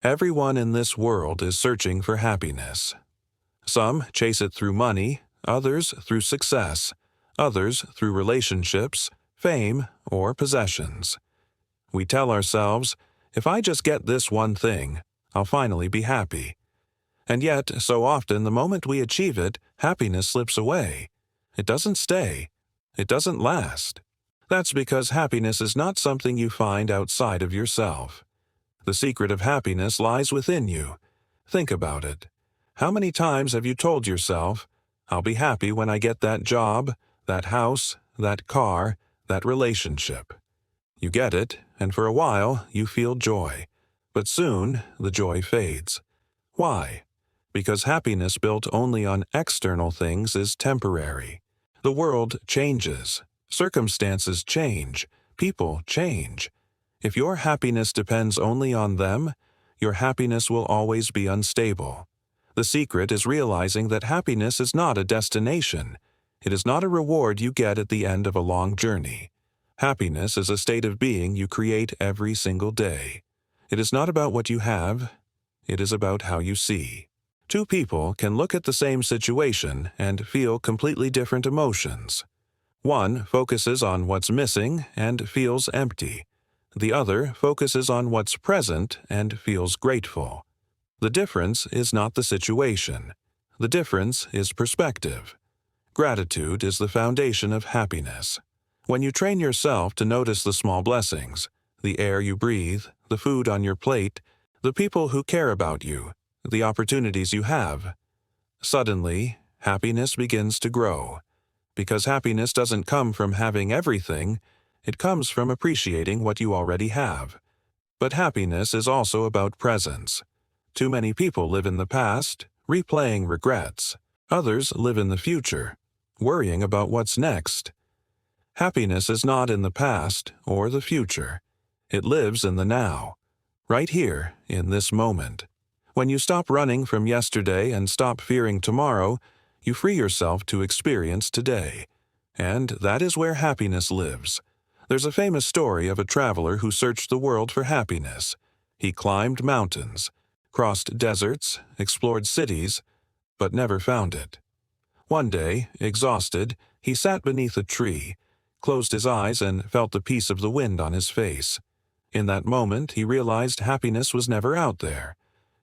Everyone in this world is searching for happiness. Some chase it through money, others through success, others through relationships, fame, or possessions. We tell ourselves, if I just get this one thing, I'll finally be happy. And yet, so often the moment we achieve it, happiness slips away. It doesn't stay. It doesn't last. That's because happiness is not something you find outside of yourself. The secret of happiness lies within you. Think about it. How many times have you told yourself, I'll be happy when I get that job, that house, that car, that relationship? You get it, and for a while you feel joy. But soon the joy fades. Why? Because happiness built only on external things is temporary. The world changes. Circumstances change. People change. If your happiness depends only on them, your happiness will always be unstable. The secret is realizing that happiness is not a destination. It is not a reward you get at the end of a long journey. Happiness is a state of being you create every single day. It is not about what you have. It is about how you see. Two people can look at the same situation and feel completely different emotions. One focuses on what's missing and feels empty. The other focuses on what's present and feels grateful. The difference is not the situation. The difference is perspective. Gratitude is the foundation of happiness. When you train yourself to notice the small blessings, the air you breathe, the food on your plate, the people who care about you, the opportunities you have, suddenly, happiness begins to grow. Because happiness doesn't come from having everything, it comes from appreciating what you already have. But happiness is also about presence. Too many people live in the past, replaying regrets. Others live in the future, worrying about what's next. Happiness is not in the past or the future. It lives in the now, right here, in this moment. When you stop running from yesterday and stop fearing tomorrow, you free yourself to experience today. And that is where happiness lives. There's a famous story of a traveler who searched the world for happiness. He climbed mountains, crossed deserts, explored cities, but never found it. One day, exhausted, he sat beneath a tree, closed his eyes and felt the peace of the wind on his face. In that moment, he realized happiness was never out there.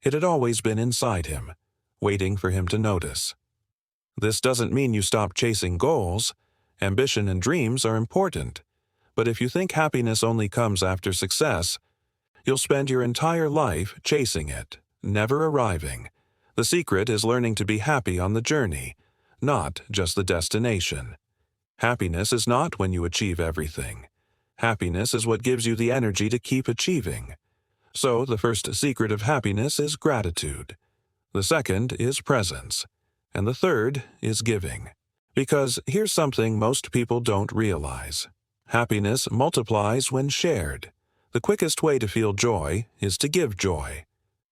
It had always been inside him, waiting for him to notice. This doesn't mean you stop chasing goals. Ambition and dreams are important. But if you think happiness only comes after success, you'll spend your entire life chasing it, never arriving. The secret is learning to be happy on the journey, not just the destination. Happiness is not when you achieve everything. Happiness is what gives you the energy to keep achieving. So the first secret of happiness is gratitude. The second is presence. And the third is giving. Because here's something most people don't realize. Happiness multiplies when shared. The quickest way to feel joy is to give joy.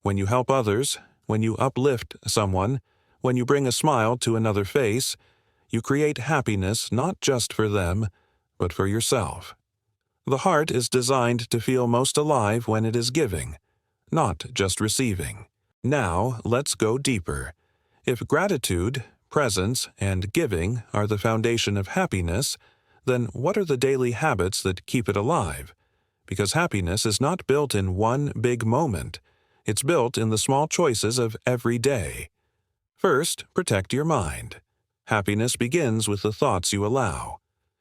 When you help others, when you uplift someone, when you bring a smile to another face, you create happiness not just for them, but for yourself. The heart is designed to feel most alive when it is giving, not just receiving. Now, let's go deeper. If gratitude, presence, and giving are the foundation of happiness, then what are the daily habits that keep it alive? Because happiness is not built in one big moment. It's built in the small choices of every day. First, protect your mind. Happiness begins with the thoughts you allow.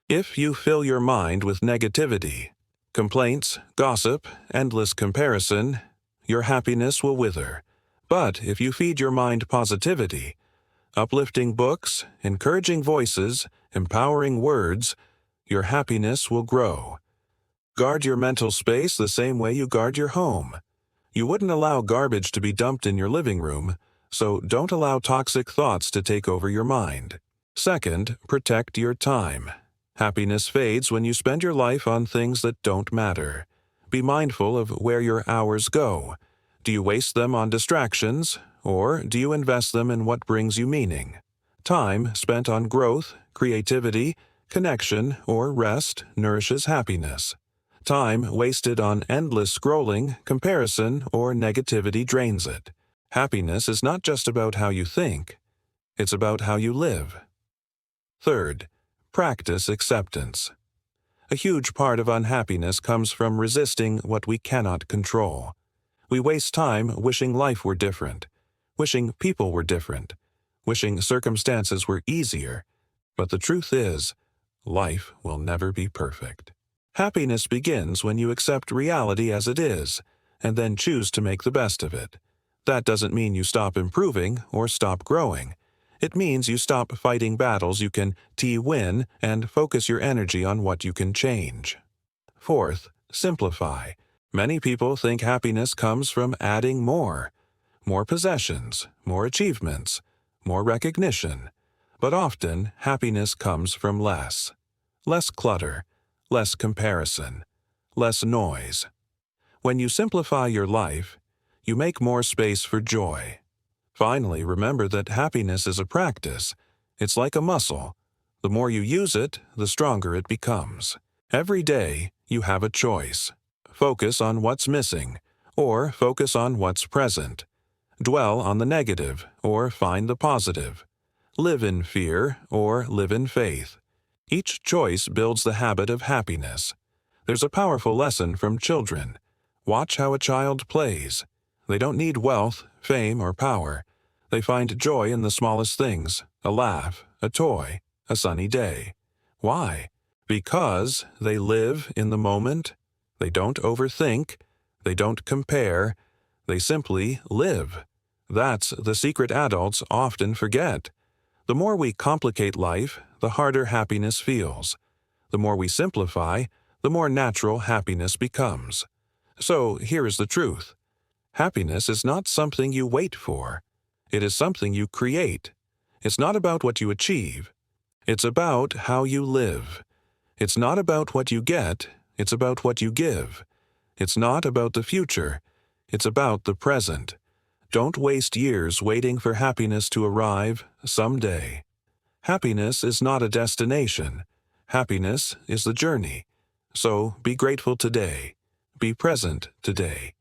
If you fill your mind with negativity, complaints, gossip, endless comparison, your happiness will wither. But if you feed your mind positivity, uplifting books, encouraging voices, empowering words, your happiness will grow. Guard your mental space the same way you guard your home. You wouldn't allow garbage to be dumped in your living room, so don't allow toxic thoughts to take over your mind. Second, protect your time. Happiness fades when you spend your life on things that don't matter. Be mindful of where your hours go. Do you waste them on distractions, or do you invest them in what brings you meaning? Time spent on growth, creativity, connection, or rest nourishes happiness. Time wasted on endless scrolling, comparison, or negativity drains it. Happiness is not just about how you think, it's about how you live. Third, practice acceptance. A huge part of unhappiness comes from resisting what we cannot control. We waste time wishing life were different, wishing people were different, wishing circumstances were easier. But the truth is, life will never be perfect. Happiness begins when you accept reality as it is, and then choose to make the best of it. That doesn't mean you stop improving or stop growing. It means you stop fighting battles you can win and focus your energy on what you can change. Fourth, simplify. Many people think happiness comes from adding more possessions, more achievements, more recognition. But often, happiness comes from less clutter, less comparison, less noise. When you simplify your life, you make more space for joy. Finally, remember that happiness is a practice. It's like a muscle. The more you use it, the stronger it becomes. Every day, you have a choice. Focus on what's missing, or focus on what's present. Dwell on the negative, or find the positive. Live in fear, or live in faith. Each choice builds the habit of happiness. There's a powerful lesson from children. Watch how a child plays. They don't need wealth, fame, or power. They find joy in the smallest things, a laugh, a toy, a sunny day. Why? Because they live in the moment. They don't overthink. They don't compare. They simply live. That's the secret adults often forget. The more we complicate life, the harder happiness feels. The more we simplify, the more natural happiness becomes. So here is the truth. Happiness is not something you wait for. It is something you create. It's not about what you achieve. It's about how you live. It's not about what you get. It's about what you give. It's not about the future. It's about the present. Don't waste years waiting for happiness to arrive someday. Happiness is not a destination. Happiness is the journey. So be grateful today. Be present today.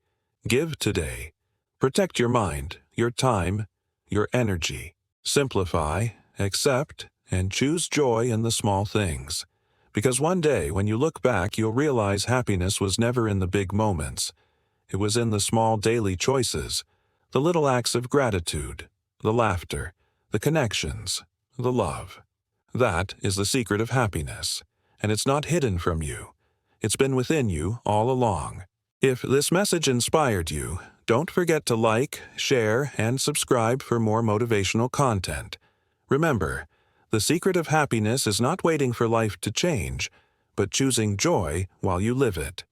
Give today. Protect your mind, your time, your energy. Simplify, accept, and choose joy in the small things. Because one day, when you look back, you'll realize happiness was never in the big moments. It was in the small daily choices, the little acts of gratitude, the laughter, the connections, the love. That is the secret of happiness, and it's not hidden from you. It's been within you all along. If this message inspired you, don't forget to like, share, and subscribe for more motivational content. Remember, the secret of happiness is not waiting for life to change, but choosing joy while you live it.